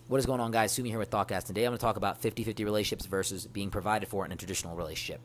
What is going on, guys? Sumi here with ThoughtCast. Today I'm going to talk about 50-50 relationships versus being provided for in a traditional relationship.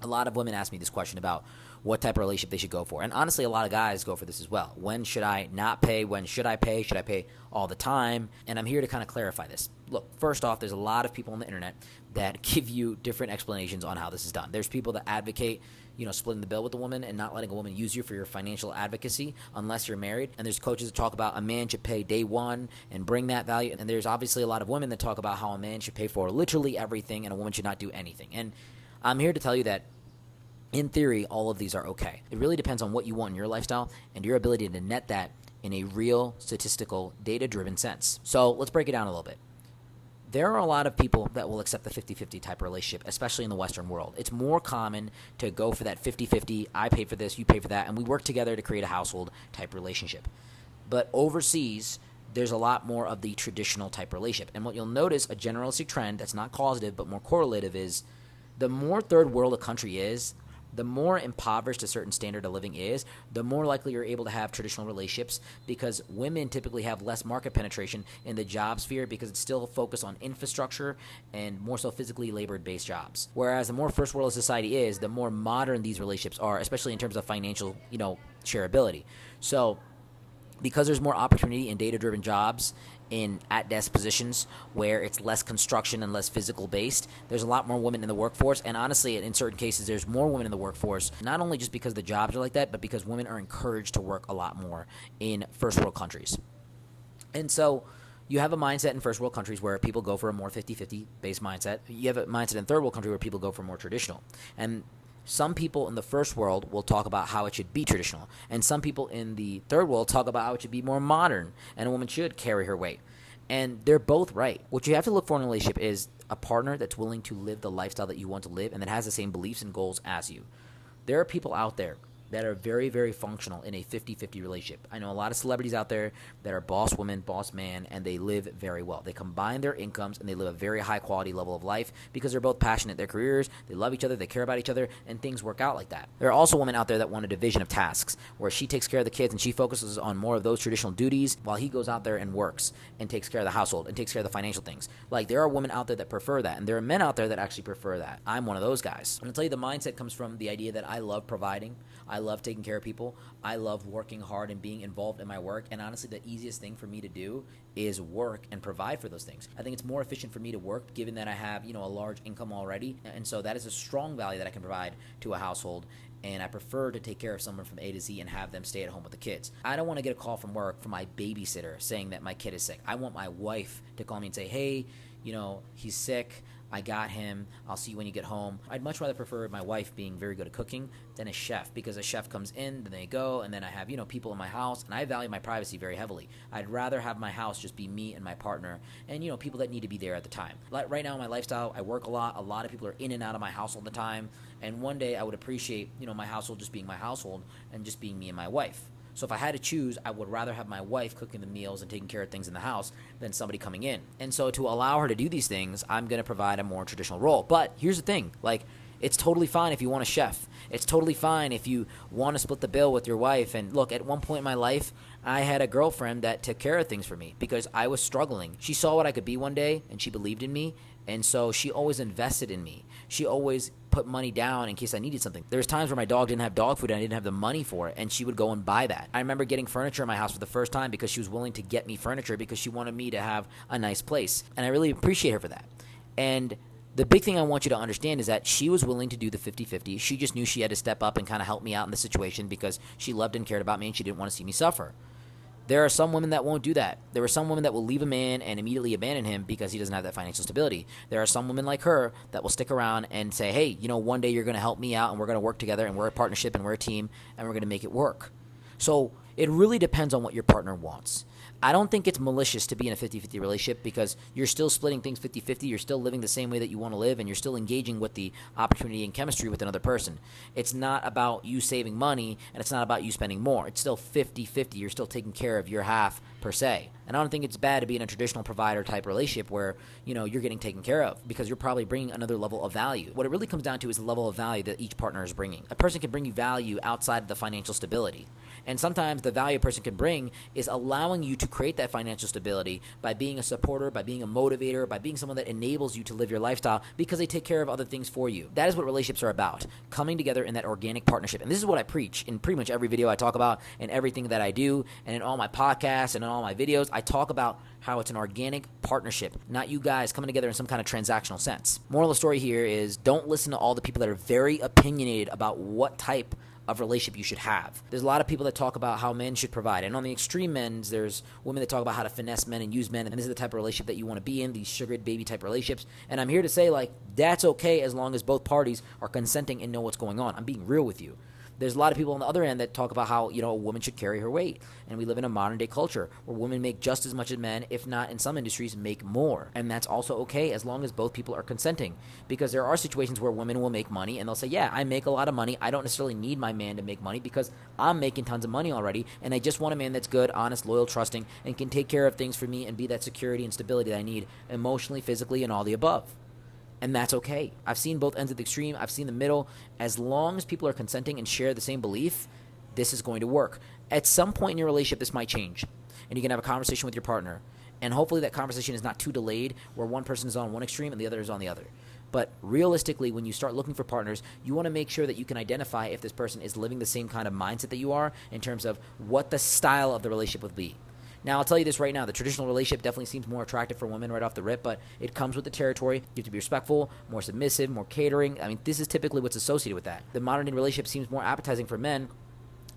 A lot of women ask me this question about what type of relationship they should go for. And honestly, a lot of guys go for this as well. When should I not pay? When should I pay? Should I pay all the time? And I'm here to kind of clarify this. Look, first off, there's a lot of people on the internet that give you different explanations on how this is done. There's people that advocate, splitting the bill with the woman and not letting a woman use you for your financial advocacy unless you're married. And there's coaches that talk about a man should pay day one and bring that value. And there's obviously a lot of women that talk about how a man should pay for literally everything and a woman should not do anything. And I'm here to tell you that in theory, all of these are okay. It really depends on what you want in your lifestyle and your ability to net that in a real, statistical, data-driven sense. So let's break it down a little bit. There are a lot of people that will accept the 50-50 type of relationship, especially in the Western world. It's more common to go for that 50-50, I pay for this, you pay for that, and we work together to create a household type relationship. But overseas, there's a lot more of the traditional type relationship. And what you'll notice, a generalistic trend that's not causative but more correlative, is the more third world a country is, the more impoverished a certain standard of living is, the more likely you're able to have traditional relationships, because women typically have less market penetration in the job sphere because it's still focused on infrastructure and more so physically labor-based jobs. Whereas the more first world society is, the more modern these relationships are, especially in terms of financial, shareability. So because there's more opportunity in data-driven jobs in at-desk positions where it's less construction and less physical-based, there's a lot more women in the workforce. And honestly, in certain cases, there's more women in the workforce, not only just because the jobs are like that, but because women are encouraged to work a lot more in first-world countries. And so you have a mindset in first-world countries where people go for a more 50-50 based mindset. You have a mindset in third-world countries where people go for more traditional. And some people in the first world will talk about how it should be traditional, and some people in the third world talk about how it should be more modern, and a woman should carry her weight. And they're both right. What you have to look for in a relationship is a partner that's willing to live the lifestyle that you want to live and that has the same beliefs and goals as you. There are people out there that are very, very functional in a 50-50 relationship. I know a lot of celebrities out there that are boss woman, boss man, and they live very well. They combine their incomes and they live a very high quality level of life because they're both passionate in their careers, they love each other, they care about each other, and things work out like that. There are also women out there that want a division of tasks where she takes care of the kids and she focuses on more of those traditional duties while he goes out there and works and takes care of the household and takes care of the financial things. Like, there are women out there that prefer that, and there are men out there that actually prefer that. I'm one of those guys. I'm going to tell you, the mindset comes from the idea that I love providing, I love taking care of people, I love working hard and being involved in my work, and honestly, the easiest thing for me to do is work and provide for those things. I think it's more efficient for me to work given that I have, a large income already, and so that is a strong value that I can provide to a household, and I prefer to take care of someone from A to Z and have them stay at home with the kids. I don't want to get a call from work from my babysitter saying that my kid is sick. I want my wife to call me and say, hey, he's sick, I got him, I'll see you when you get home. I'd much rather prefer my wife being very good at cooking than a chef, because a chef comes in, then they go, and then I have, people in my house, and I value my privacy very heavily. I'd rather have my house just be me and my partner and, people that need to be there at the time. Like right now in my lifestyle, I work a lot of people are in and out of my house all the time, and one day I would appreciate, my household just being my household and just being me and my wife. So if I had to choose, I would rather have my wife cooking the meals and taking care of things in the house than somebody coming in. And so to allow her to do these things, I'm going to provide a more traditional role. But here's the thing, it's totally fine if you want a chef. It's totally fine if you want to split the bill with your wife. And look, at one point in my life, I had a girlfriend that took care of things for me because I was struggling. She saw what I could be one day, and she believed in me. And so she always invested in me. She always put money down in case I needed something. There's times where my dog didn't have dog food and I didn't have the money for it, and she would go and buy that. I remember getting furniture in my house for the first time because she was willing to get me furniture because she wanted me to have a nice place. And I really appreciate her for that. And the big thing I want you to understand is that she was willing to do the 50-50. She just knew she had to step up and kind of help me out in the situation because she loved and cared about me and she didn't want to see me suffer. There are some women that won't do that. There are some women that will leave a man and immediately abandon him because he doesn't have that financial stability. There are some women like her that will stick around and say, hey, one day you're going to help me out and we're going to work together and we're a partnership and we're a team and we're going to make it work. So it really depends on what your partner wants. I don't think it's malicious to be in a 50-50 relationship because you're still splitting things 50-50. You're still living the same way that you want to live, and you're still engaging with the opportunity and chemistry with another person. It's not about you saving money, and it's not about you spending more. It's still 50-50. You're still taking care of your half per se. And I don't think it's bad to be in a traditional provider type relationship where, you're getting taken care of because you're probably bringing another level of value. What it really comes down to is the level of value that each partner is bringing. A person can bring you value outside of the financial stability. And sometimes the value a person can bring is allowing you to create that financial stability by being a supporter, by being a motivator, by being someone that enables you to live your lifestyle because they take care of other things for you. That is what relationships are about, coming together in that organic partnership. And this is what I preach in pretty much every video I talk about and everything that I do and in all my podcasts and in all my videos. I talk about how it's an organic partnership, not you guys coming together in some kind of transactional sense. Moral of the story here is don't listen to all the people that are very opinionated about what type of relationship you should have. There's a lot of people that talk about how men should provide. And on the extreme ends, there's women that talk about how to finesse men and use men. And this is the type of relationship that you want to be in, these sugared baby type relationships. And I'm here to say, that's okay as long as both parties are consenting and know what's going on. I'm being real with you. There's a lot of people on the other end that talk about how, a woman should carry her weight. And we live in a modern day culture where women make just as much as men, if not in some industries, make more. And that's also okay as long as both people are consenting. Because there are situations where women will make money and they'll say, yeah, I make a lot of money. I don't necessarily need my man to make money because I'm making tons of money already. And I just want a man that's good, honest, loyal, trusting, and can take care of things for me and be that security and stability that I need emotionally, physically, and all the above. And that's okay. I've seen both ends of the extreme. I've seen the middle. As long as people are consenting and share the same belief, this is going to work. At some point in your relationship, this might change. And you can have a conversation with your partner. And hopefully that conversation is not too delayed where one person is on one extreme and the other is on the other. But realistically, when you start looking for partners, you want to make sure that you can identify if this person is living the same kind of mindset that you are in terms of what the style of the relationship would be. Now, I'll tell you this right now. The traditional relationship definitely seems more attractive for women right off the rip, but it comes with the territory. You have to be respectful, more submissive, more catering. I mean, this is typically what's associated with that. The modern day relationship seems more appetizing for men.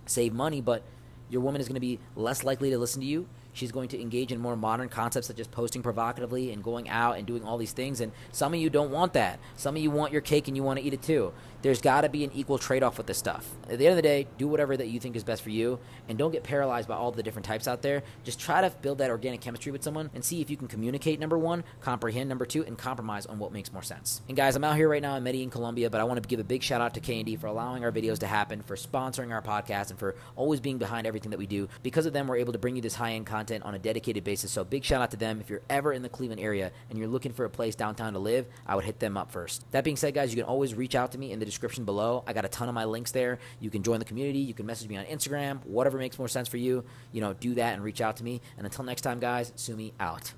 Save money, but your woman is going to be less likely to listen to you. She's going to engage in more modern concepts such as posting provocatively and going out and doing all these things. And some of you don't want that. Some of you want your cake and you want to eat it too. There's got to be an equal trade-off with this stuff. At the end of the day, do whatever that you think is best for you. And don't get paralyzed by all the different types out there. Just try to build that organic chemistry with someone and see if you can communicate, number one, comprehend, number two, and compromise on what makes more sense. And guys, I'm out here right now in Medellin, Colombia, but I want to give a big shout out to K&D for allowing our videos to happen, for sponsoring our podcast, and for always being behind everything that we do. Because of them, we're able to bring you this high-end content on a dedicated basis. So big shout out to them. If you're ever in the Cleveland area and you're looking for a place downtown to live, I would hit them up first. That being said, guys, you can always reach out to me in the description below. I got a ton of my links there. You can join the community. You can message me on Instagram. Whatever makes more sense for you, do that and reach out to me. And until next time, guys, Sumi out.